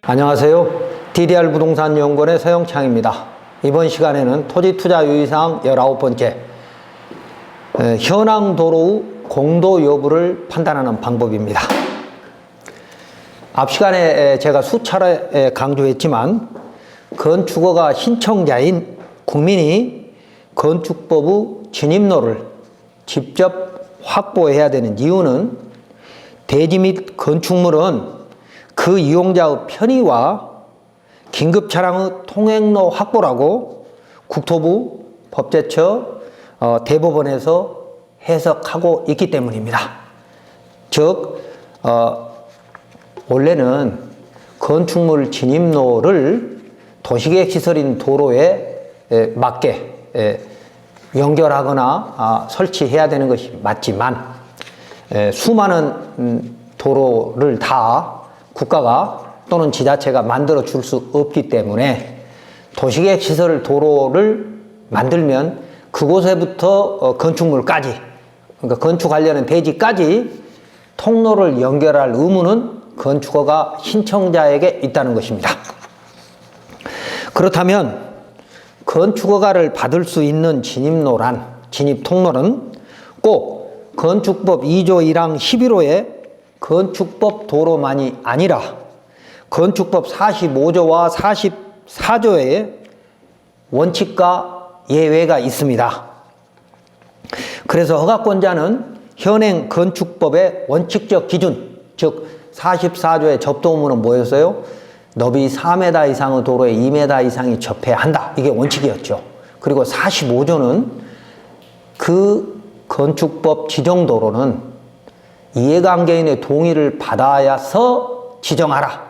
안녕하세요. DDR 부동산 연구원의 서영창입니다. 이번 시간에는 토지투자유의사항 19번째, 현황 도로의 공도 여부를 판단하는 방법입니다. 앞 시간에 제가 수차례 강조했지만 건축허가 신청자인 국민이 건축법의 진입로를 직접 확보해야 되는 이유는 대지 및 건축물은 그 이용자의 편의와 긴급 차량의 통행로 확보라고 국토부, 법제처, 대법원에서 해석하고 있기 때문입니다. 즉, 원래는 건축물 진입로를 도시계획시설인 도로에 맞게 연결하거나 설치해야 되는 것이 맞지만 수많은 도로를 다 국가가 또는 지자체가 만들어 줄 수 없기 때문에 도시계획시설 도로를 만들면 그곳에부터 건축물까지, 그러니까 건축 관련한 대지까지 통로를 연결할 의무는 건축허가 신청자에게 있다는 것입니다. 그렇다면 건축허가를 받을 수 있는 진입통로는 꼭 건축법 2조 1항 11호의 건축법 도로만이 아니라 건축법 45조와 44조의 원칙과 예외가 있습니다. 그래서 허가권자는 현행 건축법의 원칙적 기준, 즉 44조의 접도 의무는 뭐였어요? 너비 4m 이상의 도로에 2m 이상이 접해야 한다. 이게 원칙이었죠. 그리고 45조는 그 건축법 지정도로는 이해관계인의 동의를 받아야서 지정하라.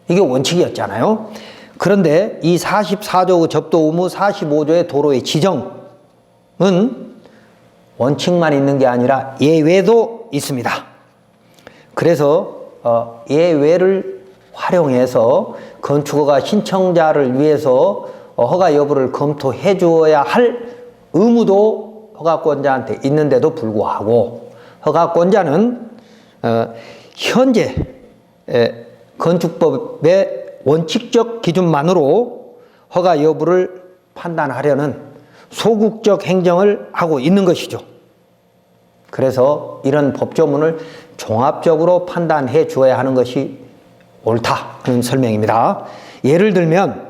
이게 원칙이었잖아요. 그런데 이 44조의 접도 의무 45조의 도로의 지정은 원칙만 있는 게 아니라 예외도 있습니다. 그래서 예외를 활용해서 건축허가 신청자를 위해서 허가 여부를 검토해 주어야 할 의무도 허가권자한테 있는데도 불구하고 허가권자는 현재 건축법의 원칙적 기준만으로 허가 여부를 판단하려는 소극적 행정을 하고 있는 것이죠. 그래서 이런 법조문을 종합적으로 판단해 주어야 하는 것이 옳다는 설명입니다. 예를 들면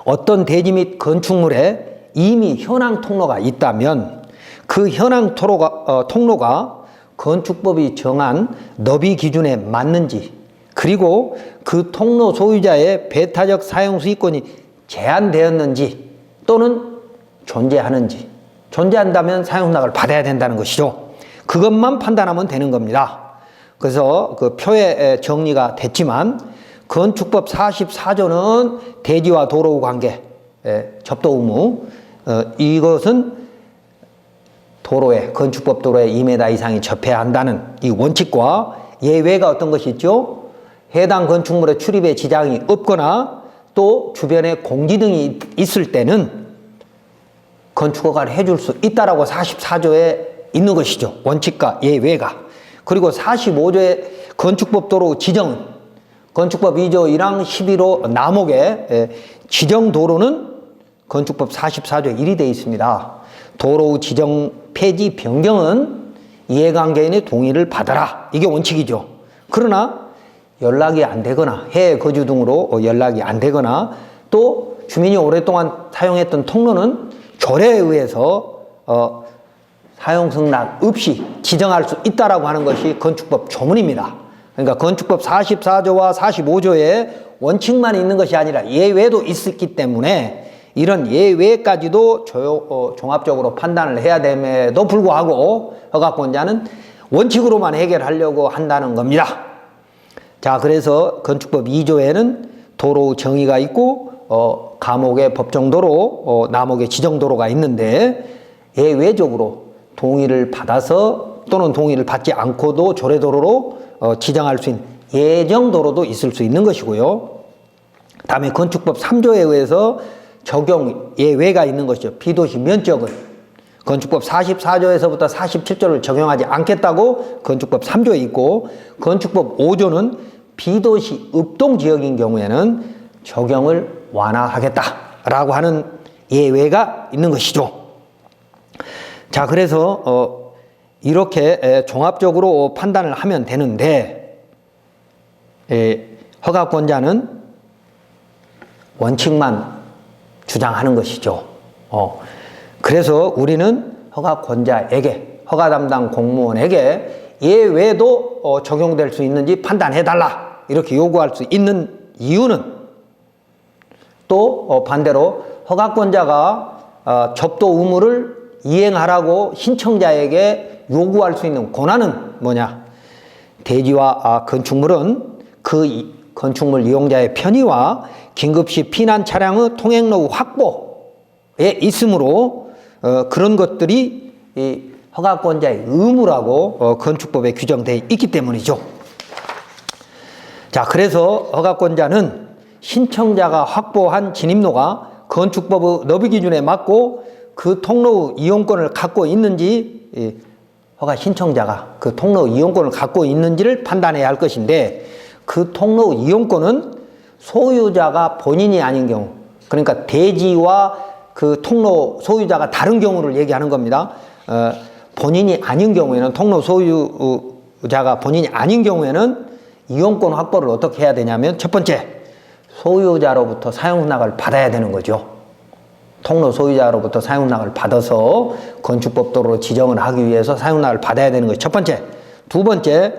어떤 대지 및 건축물에 이미 현황 통로가 있다면 그 현황 통로가 건축법이 정한 너비 기준에 맞는지, 그리고 그 통로 소유자의 배타적 사용 수익권이 제한되었는지 또는 존재하는지, 존재한다면 사용허가를 받아야 된다는 것이죠. 그것만 판단하면 되는 겁니다. 그래서 그 표에 정리가 됐지만 건축법 44조는 대지와 도로의 관계, 접도 의무, 이것은 도로에, 건축법 도로에 2m 이상이 접해야 한다는 이 원칙과 예외가 어떤 것이 있죠? 해당 건축물의 출입에 지장이 없거나 또 주변에 공지 등이 있을 때는 건축허가를 해줄 수 있다라고 44조에 있는 것이죠. 원칙과 예외가. 그리고 45조의 건축법 도로 지정은 건축법 2조 1항 11호 남목의 지정 도로는 건축법 44조에 1이 되어 있습니다. 도로 지정 폐지 변경은 이해관계인의 동의를 받아라. 이게 원칙이죠. 그러나 연락이 안 되거나 해외 거주 등으로 연락이 안 되거나 또 주민이 오랫동안 사용했던 통로는 조례에 의해서 사용 승낙 없이 지정할 수 있다라고 하는 것이 건축법 조문입니다. 그러니까 건축법 44조와 45조에 원칙만 있는 것이 아니라 예외도 있었기 때문에 이런 예외까지도 종합적으로 판단을 해야 됨에도 불구하고 허가권자는 원칙으로만 해결하려고 한다는 겁니다. 자, 그래서 건축법 2조에는 도로 정의가 있고 가목의 법정도로, 남목의 지정도로가 있는데 예외적으로 동의를 받아서 또는 동의를 받지 않고도 조례도로로 지정할 수 있는 예정도로도 있을 수 있는 것이고요. 다음에 건축법 3조에 의해서 적용 예외가 있는 것이죠. 비도시 면적은 건축법 44조에서부터 47조를 적용하지 않겠다고 건축법 3조에 있고, 건축법 5조는 비도시 읍동 지역인 경우에는 적용을 완화하겠다라고 하는 예외가 있는 것이죠. 자, 그래서 이렇게 종합적으로 판단을 하면 되는데, 허가권자는 원칙만 주장하는 것이죠. 그래서 우리는 허가권자에게, 허가 담당 공무원에게 예외도 적용될 수 있는지 판단해달라 이렇게 요구할 수 있는 이유는, 또 반대로 허가권자가 접도 의무를 이행하라고 신청자에게 요구할 수 있는 권한은 뭐냐? 대지와 건축물은 그 건축물 이용자의 편의와 긴급시 피난 차량의 통행로의 확보에 있으므로 그런 것들이 이 허가권자의 의무라고 건축법에 규정되어 있기 때문이죠. 자, 그래서 허가권자는 신청자가 확보한 진입로가 건축법의 너비 기준에 맞고 그 통로 이용권을 갖고 있는지, 허가 신청자가 그 통로 이용권을 갖고 있는지를 판단해야 할 것인데, 그 통로 이용권은 소유자가 본인이 아닌 경우, 그러니까 대지와 그 통로 소유자가 다른 경우를 얘기하는 겁니다. 본인이 아닌 경우에는, 통로 소유자가 본인이 아닌 경우에는 이용권 확보를 어떻게 해야 되냐면, 첫 번째, 소유자로부터 사용허락을 받아야 되는 거죠. 통로 소유자로부터 사용허락을 받아서 건축법 도로로 지정을 하기 위해서 사용허락을 받아야 되는 것이 첫 번째. 두 번째,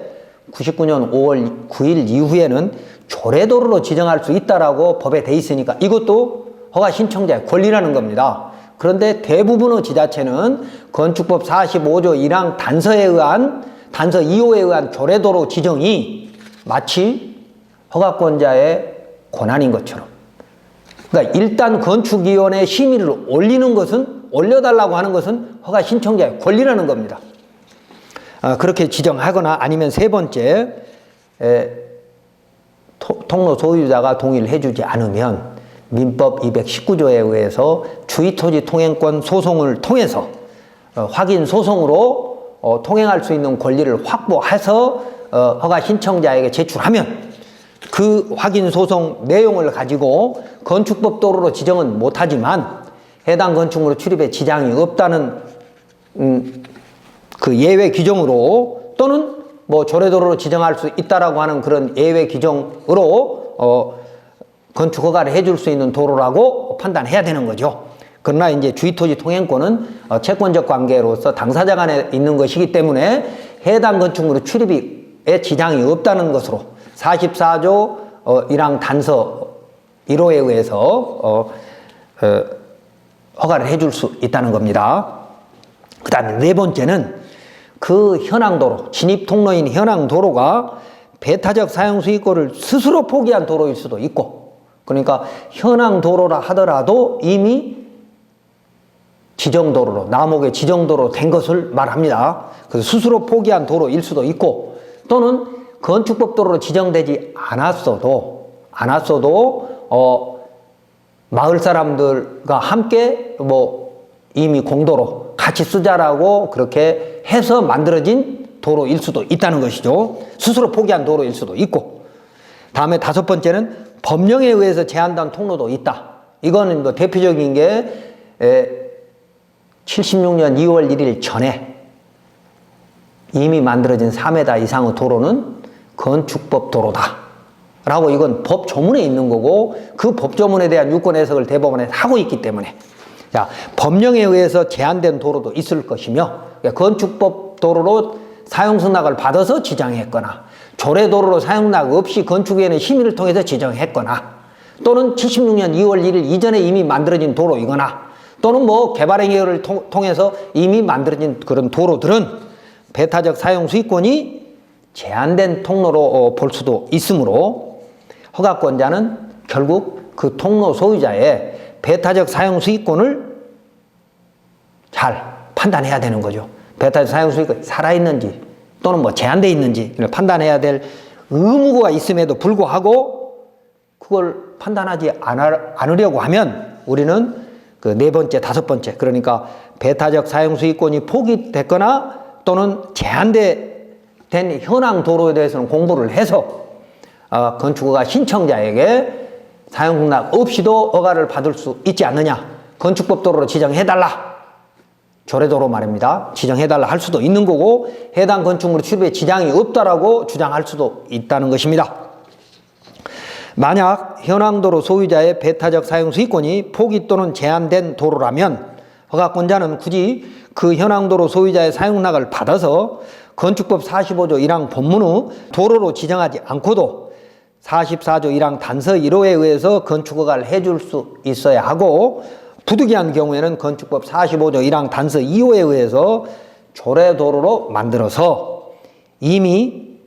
99년 5월 9일 이후에는 조례도로로 지정할 수 있다라고 법에 돼 있으니까 이것도 허가 신청자의 권리라는 겁니다. 그런데 대부분의 지자체는 건축법 45조 1항 단서에 의한, 단서 2호에 의한 조례도로 지정이 마치 허가권자의 권한인 것처럼, 그러니까 일단 건축위원회 심의를 올리는 것은, 올려달라고 하는 것은 허가 신청자의 권리라는 겁니다. 그렇게 지정하거나, 아니면 세 번째, 통로 소유자가 동의를 해주지 않으면 민법 219조에 의해서 주의토지 통행권 소송을 통해서 확인 소송으로 통행할 수 있는 권리를 확보해서 허가 신청자에게 제출하면 그 확인 소송 내용을 가지고 건축법 도로로 지정은 못하지만 해당 건축물의 출입에 지장이 없다는 그 예외 규정으로, 또는 뭐 조례도로로 지정할 수 있다라고 하는 그런 예외 규정으로 건축 허가를 해줄 수 있는 도로라고 판단해야 되는 거죠. 그러나 이제 주의토지 통행권은 채권적 관계로서 당사자 간에 있는 것이기 때문에 해당 건축물의 출입에 지장이 없다는 것으로 44조 1항 단서 1호에 의해서 허가를 해줄 수 있다는 겁니다. 그 다음에 네 번째는 그 현황 도로, 진입 통로인 현황 도로가 배타적 사용 수익권을 스스로 포기한 도로일 수도 있고, 그러니까 현황 도로라 하더라도 이미 지정도로로, 남목의 지정도로 된 것을 말합니다. 그래서 스스로 포기한 도로일 수도 있고, 또는 건축법 도로로 지정되지 않았어도 마을 사람들과 함께 뭐 이미 공도로 같이 쓰자라고 그렇게 해서 만들어진 도로일 수도 있다는 것이죠. 스스로 포기한 도로일 수도 있고. 다음에 다섯 번째는 법령에 의해서 제한된 통로도 있다. 이거는 뭐 대표적인 게 76년 2월 1일 전에 이미 만들어진 4m 이상의 도로는 건축법 도로다 라고, 이건 법 조문에 있는 거고, 그 법 조문에 대한 유권 해석을 대법원에서 하고 있기 때문에, 자, 법령에 의해서 제한된 도로도 있을 것이며, 건축법 도로로 사용승낙을 받아서 지정했거나, 조례도로로 사용승낙 없이 건축위원회 심의를 통해서 지정했거나, 또는 76년 2월 1일 이전에 이미 만들어진 도로이거나, 또는 뭐 개발행위를 통해서 이미 만들어진 그런 도로들은 배타적 사용 수익권이 제한된 통로로 볼 수도 있으므로, 허가권자는 결국 그 통로 소유자의 배타적 사용 수익권을 잘 판단해야 되는 거죠. 배타적 사용 수익권이 살아있는지 또는 뭐 제한되어 있는지 판단해야 될 의무가 있음에도 불구하고 그걸 판단하지 않으려고 하면 우리는 그 네 번째, 다섯 번째, 그러니까 배타적 사용 수익권이 포기됐거나 또는 제한된 현황 도로에 대해서는 공부를 해서 건축허가 신청자에게 사용공락 없이도 허가를 받을 수 있지 않느냐. 건축법 도로로 지정해달라. 조례도로 말입니다. 지정해달라 할 수도 있는 거고 해당 건축물 출입에 지장이 없다라고 주장할 수도 있다는 것입니다. 만약 현황도로 소유자의 배타적 사용 수익권이 포기 또는 제한된 도로라면 허가권자는 굳이 그 현황도로 소유자의 사용락을 받아서 건축법 45조 1항 본문 후 도로로 지정하지 않고도 44조 1항 단서 1호에 의해서 건축허가를 해줄 수 있어야 하고, 부득이한 경우에는 건축법 45조 1항 단서 2호에 의해서 조례도로로 만들어서 이미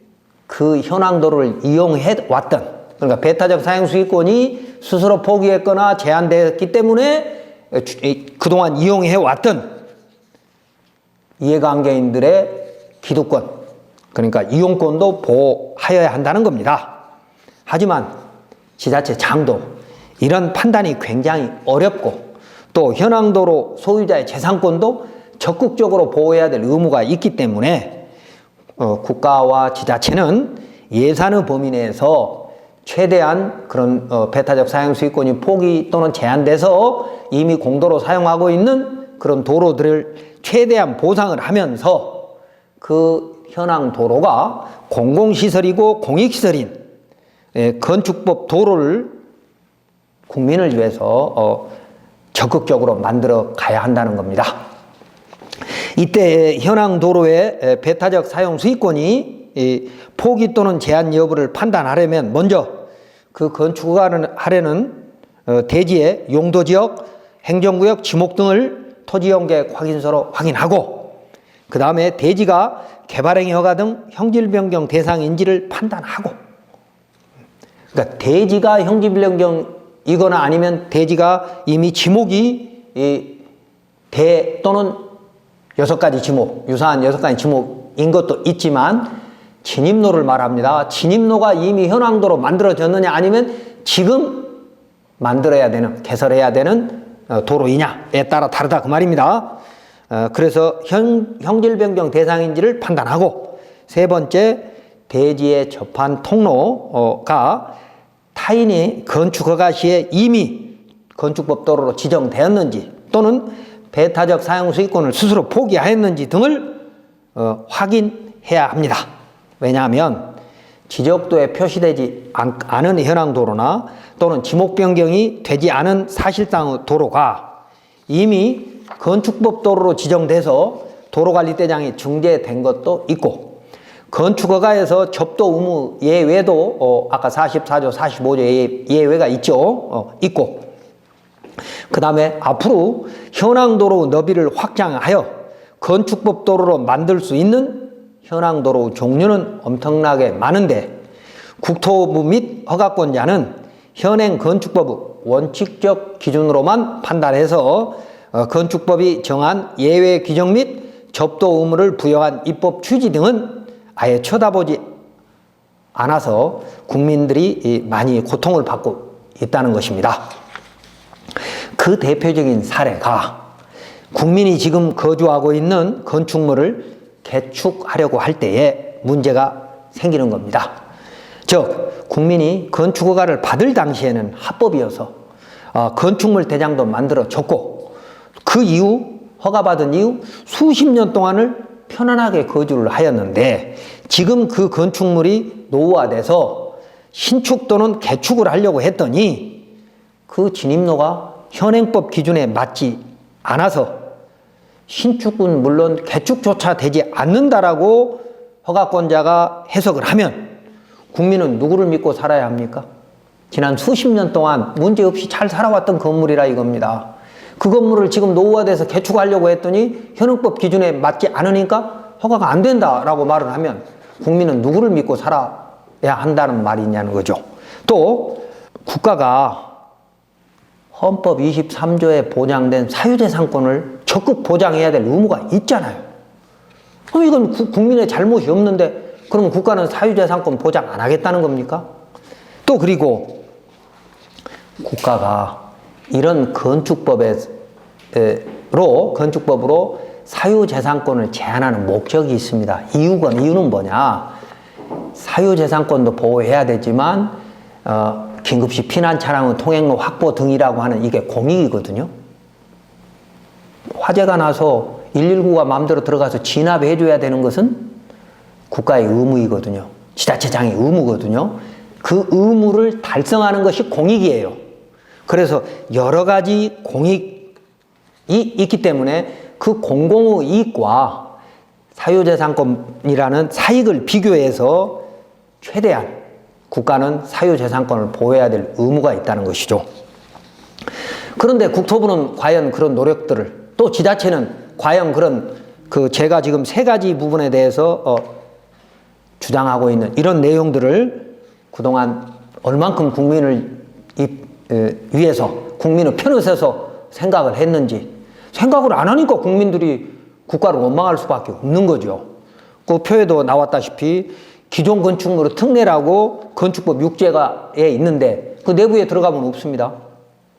그 현황도로를 이용해 왔던, 그러니까 배타적 사용 수익권이 스스로 포기했거나 제한되었기 때문에 그동안 이용해 왔던 이해관계인들의 기득권, 그러니까 이용권도 보호하여야 한다는 겁니다. 하지만 지자체 장도 이런 판단이 굉장히 어렵고 또 현황도로 소유자의 재산권도 적극적으로 보호해야 될 의무가 있기 때문에 국가와 지자체는 예산의 범위 내에서 최대한 그런 배타적 사용 수익권이 포기 또는 제한돼서 이미 공도로 사용하고 있는 그런 도로들을 최대한 보상을 하면서 그 현황 도로가 공공시설이고 공익시설인 건축법 도로를 국민을 위해서 적극적으로 만들어 가야 한다는 겁니다. 이때 현황 도로의 배타적 사용 수익권이 포기 또는 제한 여부를 판단하려면 먼저 그 건축허가를 하려는 대지의 용도지역, 행정구역, 지목 등을 토지용계획 확인서로 확인하고, 그 다음에 대지가 개발행위 허가 등 형질 변경 대상인지를 판단하고, 그러니까 대지가 형질 변경이거나 아니면 대지가 이미 지목이 대 또는 6가지 지목, 유사한 6가지 지목인 것도 있지만 진입로를 말합니다. 진입로가 이미 현황도로 만들어졌느냐 아니면 지금 만들어야 되는, 개설해야 되는 도로이냐에 따라 다르다 그 말입니다. 그래서 형질 변경 대상인지를 판단하고, 세 번째, 대지에 접한 통로가 타인이 건축허가 시에 이미 건축법 도로로 지정되었는지 또는 배타적 사용 수익권을 스스로 포기하였는지 등을 확인해야 합니다. 왜냐하면 지적도에 표시되지 않은 현황도로나 또는 지목 변경이 되지 않은 사실상의 도로가 이미 건축법 도로로 지정돼서 도로관리대장이 중재된 것도 있고, 건축허가에서 접도 의무 예외도 아까 44조 45조 예외가 있고, 그 다음에 앞으로 현황도로 너비를 확장하여 건축법 도로로 만들 수 있는 현황도로 종류는 엄청나게 많은데, 국토부 및 허가권자는 현행 건축법의 원칙적 기준으로만 판단해서 건축법이 정한 예외 규정 및 접도 의무를 부여한 입법 취지 등은 아예 쳐다보지 않아서 국민들이 많이 고통을 받고 있다는 것입니다. 그 대표적인 사례가 국민이 지금 거주하고 있는 건축물을 개축하려고 할 때에 문제가 생기는 겁니다. 즉, 국민이 건축허가를 받을 당시에는 합법이어서 건축물 대장도 만들어졌고, 그 이후 허가받은 이후 수십 년 동안을 편안하게 거주를 하였는데, 지금 그 건축물이 노후화돼서 신축 또는 개축을 하려고 했더니 그 진입로가 현행법 기준에 맞지 않아서 신축은 물론 개축조차 되지 않는다라고 허가권자가 해석을 하면 국민은 누구를 믿고 살아야 합니까? 지난 수십 년 동안 문제없이 잘 살아왔던 건물이라 이겁니다. 그 건물을 지금 노후화돼서 개축하려고 했더니 현행법 기준에 맞지 않으니까 허가가 안 된다라고 말을 하면 국민은 누구를 믿고 살아야 한다는 말이냐는 거죠. 또 국가가 헌법 23조에 보장된 사유재산권을 적극 보장해야 될 의무가 있잖아요. 그럼 이건 국민의 잘못이 없는데 그러면 국가는 사유재산권 보장 안 하겠다는 겁니까? 또 그리고 국가가 이런 건축법으로 사유재산권을 제한하는 목적이 있습니다. 이유는 뭐냐? 사유재산권도 보호해야 되지만 긴급시 피난 차량의 통행로 확보 등이라고 하는 이게 공익이거든요. 화재가 나서 119가 마음대로 들어가서 진압해 줘야 되는 것은 국가의 의무이거든요. 지자체장의 의무거든요. 그 의무를 달성하는 것이 공익이에요. 그래서 여러 가지 공익이 있기 때문에 그 공공의 이익과 사유재산권이라는 사익을 비교해서 최대한 국가는 사유재산권을 보호해야 될 의무가 있다는 것이죠. 그런데 국토부는 과연 그런 노력들을, 또 지자체는 과연 그런 제가 지금 세 가지 부분에 대해서 주장하고 있는 이런 내용들을 그동안 얼만큼 국민을 위해서 국민의 편을 서서 생각을 했는지, 생각을 안 하니까 국민들이 국가를 원망할 수밖에 없는 거죠. 그 표에도 나왔다시피 기존 건축물의 특례라고 건축법 6제가에 있는데 그 내부에 들어가면 없습니다.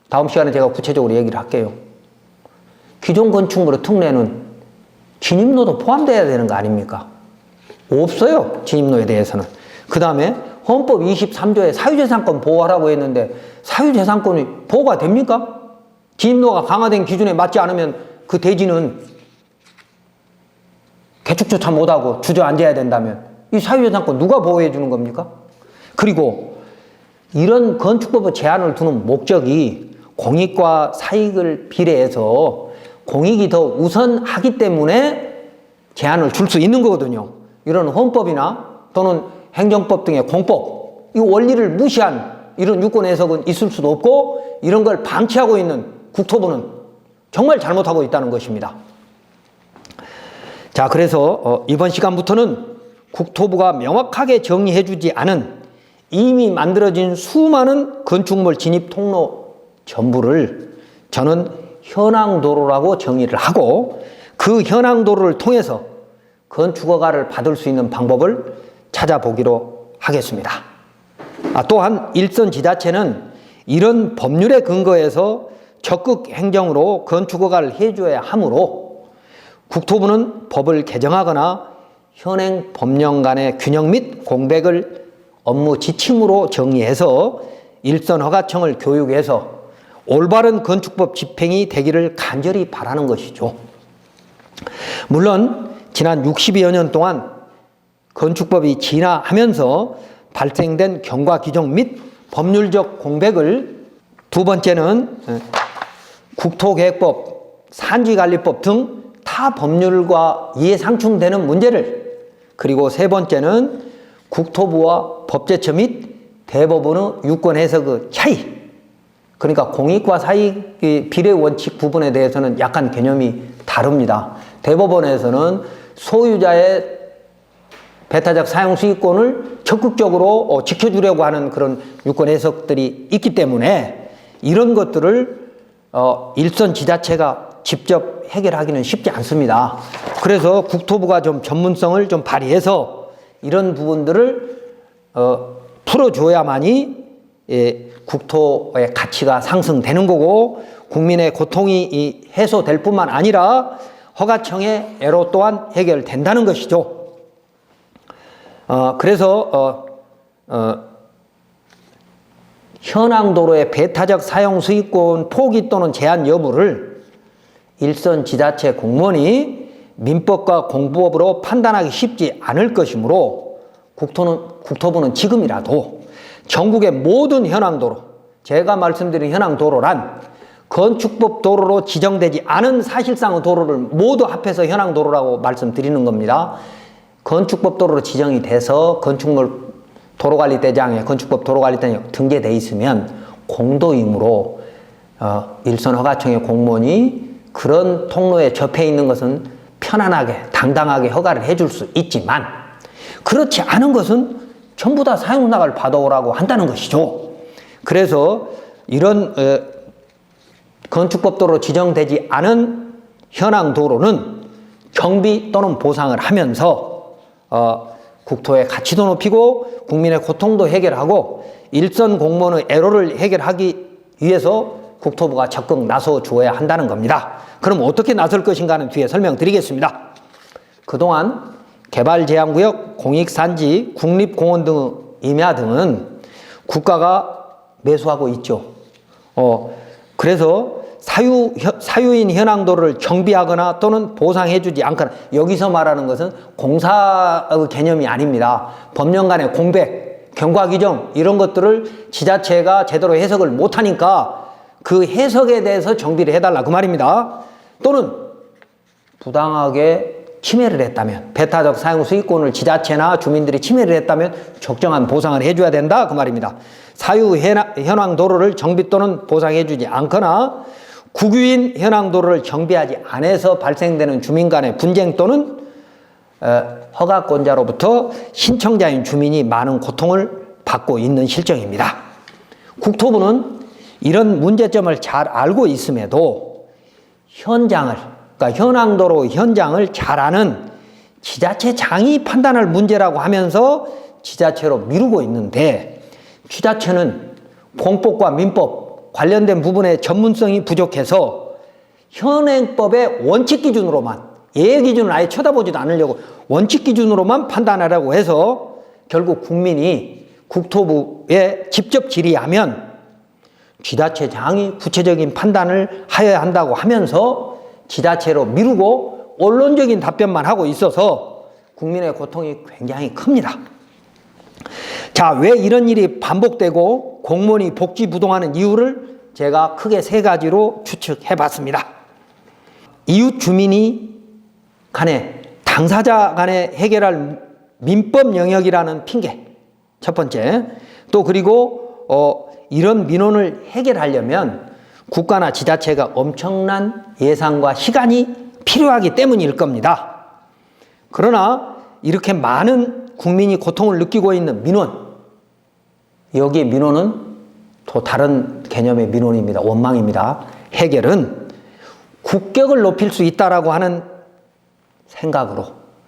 다음 시간에 제가 구체적으로 얘기를 할게요. 기존 건축물의 특례는 진입로도 포함되어야 되는 거 아닙니까? 없어요. 진입로에 대해서는. 그 다음에 헌법 23조에 사유재산권 보호하라고 했는데 사유재산권이 보호가 됩니까? 진입로가 강화된 기준에 맞지 않으면 그 대지는 개축조차 못하고 주저앉아야 된다면 이 사유재산권 누가 보호해 주는 겁니까? 그리고 이런 건축법의 제한을 두는 목적이 공익과 사익을 비례해서 공익이 더 우선하기 때문에 제한을 줄 수 있는 거거든요. 이런 헌법이나 또는 행정법 등의 공법, 이 원리를 무시한 이런 유권 해석은 있을 수도 없고 이런 걸 방치하고 있는 국토부는 정말 잘못하고 있다는 것입니다. 자, 그래서 이번 시간부터는 국토부가 명확하게 정리해주지 않은 이미 만들어진 수많은 건축물 진입 통로 전부를 저는 현황도로라고 정의를 하고 그 현황도로를 통해서 건축허가를 받을 수 있는 방법을 찾아보기로 하겠습니다. 또한 일선 지자체는 이런 법률에 근거해서 적극 행정으로 건축허가를 해줘야 하므로 국토부는 법을 개정하거나 현행 법령 간의 균형 및 공백을 업무 지침으로 정리해서 일선 허가청을 교육해서 올바른 건축법 집행이 되기를 간절히 바라는 것이죠. 물론 지난 60여 년 동안 건축법이 진화하면서 발생된 경과 규정 및 법률적 공백을, 두 번째는 국토계획법, 산지관리법 등 타 법률과 이해상충되는 문제를, 그리고 세 번째는 국토부와 법제처 및 대법원의 유권 해석의 차이, 그러니까 공익과 사익의 비례 원칙 부분에 대해서는 약간 개념이 다릅니다. 대법원에서는 소유자의 배타적 사용 수익권을 적극적으로 지켜주려고 하는 그런 유권 해석들이 있기 때문에 이런 것들을 일선 지자체가 직접 해결하기는 쉽지 않습니다. 그래서 국토부가 좀 전문성을 좀 발휘해서 이런 부분들을 풀어줘야만이 국토의 가치가 상승되는 거고 국민의 고통이 해소될 뿐만 아니라 허가청의 애로 또한 해결된다는 것이죠. 그래서 현황도로의 배타적 사용 수익권 포기 또는 제한 여부를 일선 지자체 공무원이 민법과 공부법으로 판단하기 쉽지 않을 것이므로 국토부는 지금이라도 전국의 모든 현황도로, 제가 말씀드린 현황도로란 건축법 도로로 지정되지 않은 사실상의 도로를 모두 합해서 현황도로라고 말씀드리는 겁니다. 건축법 도로로 지정이 돼서 건축물 도로관리대장에, 건축법 도로관리대장에 등재되어 있으면 공도이므로 일선 허가청의 공무원이 그런 통로에 접해 있는 것은 편안하게 당당하게 허가를 해줄 수 있지만 그렇지 않은 것은 전부 다 사용허가를 받아오라고 한다는 것이죠. 그래서 이런 건축법도로 지정되지 않은 현황도로는 정비 또는 보상을 하면서 국토의 가치도 높이고 국민의 고통도 해결하고 일선 공무원의 애로를 해결하기 위해서 국토부가 적극 나서 주어야 한다는 겁니다. 그럼 어떻게 나설 것인가는 뒤에 설명드리겠습니다. 그동안 개발제한구역, 공익산지, 국립공원 등 임야 등은 국가가 매수하고 있죠. 그래서 사유인 현황도를 정비하거나 또는 보상해주지 않거나, 여기서 말하는 것은 공사의 개념이 아닙니다. 법령간의 공백, 경과규정 이런 것들을 지자체가 제대로 해석을 못하니까 그 해석에 대해서 정비를 해달라 그 말입니다. 또는 부당하게 침해를 했다면, 배타적 사용 수익권을 지자체나 주민들이 침해를 했다면 적정한 보상을 해줘야 된다 그 말입니다. 사유 현황 도로를 정비 또는 보상해주지 않거나 국유인 현황 도로를 정비하지 않아서 발생되는 주민 간의 분쟁 또는 허가권자로부터 신청자인 주민이 많은 고통을 받고 있는 실정입니다. 국토부는 이런 문제점을 잘 알고 있음에도 그러니까 현황도로 현장을 잘 아는 지자체장이 판단할 문제라고 하면서 지자체로 미루고 있는데, 지자체는 공법과 민법 관련된 부분의 전문성이 부족해서 현행법의 원칙 기준으로만, 예외 기준을 아예 쳐다보지도 않으려고 원칙 기준으로만 판단하라고 해서 결국 국민이 국토부에 직접 질의하면 지자체장이 구체적인 판단을 하여야 한다고 하면서 지자체로 미루고 언론적인 답변만 하고 있어서 국민의 고통이 굉장히 큽니다. 자, 왜 이런 일이 반복되고 공무원이 복지부동하는 이유를 제가 크게 3가지로 추측해 봤습니다. 이웃 주민이 간에, 당사자 간에 해결할 민법 영역이라는 핑계, 첫 번째. 또 그리고 이런 민원을 해결하려면 국가나 지자체가 엄청난 예산과 시간이 필요하기 때문일 겁니다. 그러나 이렇게 많은 국민이 고통을 느끼고 있는 민원, 여기 민원은 또 다른 개념의 민원입니다. 원망입니다. 해결은 국격을 높일 수 있다라고 하는 생각으로,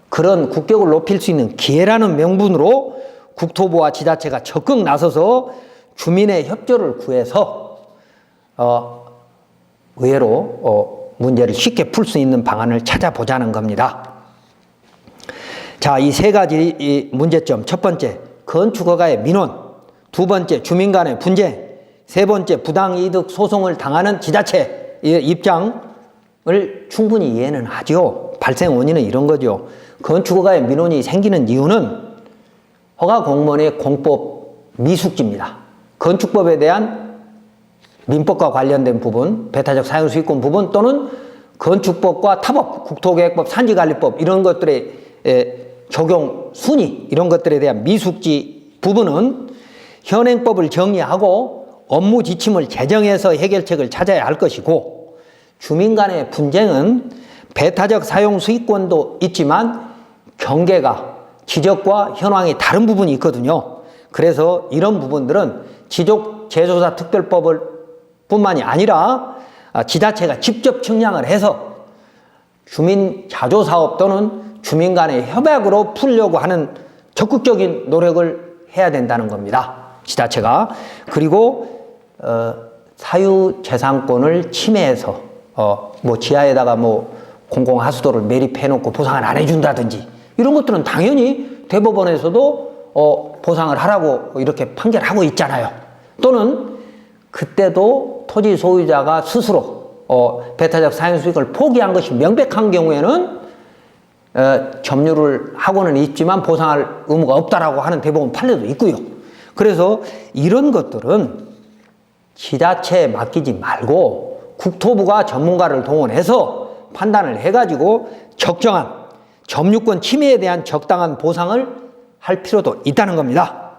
그런 국격을 높일 수 있는 기회라는 명분으로 국토부와 지자체가 적극 나서서 주민의 협조를 구해서 의외로 문제를 쉽게 풀 수 있는 방안을 찾아보자는 겁니다. 자, 이 3가지 이 문제점, 첫 번째 건축허가의 민원, 두 번째 주민 간의 분쟁, 세 번째 부당이득 소송을 당하는 지자체의 입장을 충분히 이해는 하죠. 발생 원인은 이런 거죠. 건축허가의 민원이 생기는 이유는 허가공무원의 공법 미숙지입니다. 건축법에 대한 민법과 관련된 부분, 배타적 사용수익권 부분 또는 건축법과 타법, 국토계획법, 산지관리법 이런 것들의 적용 순위, 이런 것들에 대한 미숙지 부분은 현행법을 정리하고 업무 지침을 제정해서 해결책을 찾아야 할 것이고, 주민 간의 분쟁은 배타적 사용 수익권도 있지만 경계가, 지적과 현황이 다른 부분이 있거든요. 그래서 이런 부분들은 지적재조사 특별법을 뿐만이 아니라 지자체가 직접 측량을 해서 주민 자조사업 또는 주민 간의 협약으로 풀려고 하는 적극적인 노력을 해야 된다는 겁니다. 지자체가. 그리고 사유재산권을 침해해서 지하에다가 공공하수도를 매립해놓고 보상을 안 해준다든지 이런 것들은 당연히 대법원에서도 보상을 하라고 이렇게 판결하고 있잖아요. 또는 그때도 토지 소유자가 스스로 배타적 사용수익을 포기한 것이 명백한 경우에는 점유를 하고는 있지만 보상할 의무가 없다라고 하는 대법원 판례도 있고요. 그래서 이런 것들은 지자체에 맡기지 말고 국토부가 전문가를 동원해서 판단을 해가지고 적정한 점유권 침해에 대한 적당한 보상을 할 필요도 있다는 겁니다.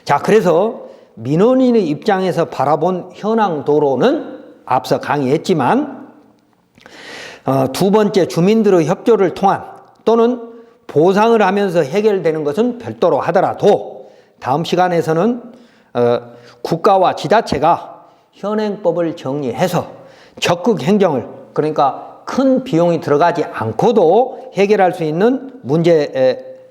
자, 그래서 민원인의 입장에서 바라본 현황 도로는 앞서 강의했지만 두 번째 주민들의 협조를 통한 또는 보상을 하면서 해결되는 것은 별도로 하더라도 다음 시간에서는 국가와 지자체가 현행법을 정리해서 적극 행정을, 그러니까 큰 비용이 들어가지 않고도 해결할 수 있는 문제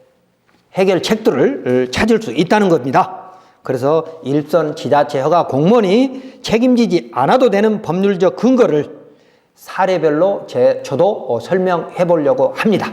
해결책들을 찾을 수 있다는 겁니다. 그래서 일선 지자체 허가 공무원이 책임지지 않아도 되는 법률적 근거를 사례별로 저도 설명해 보려고 합니다.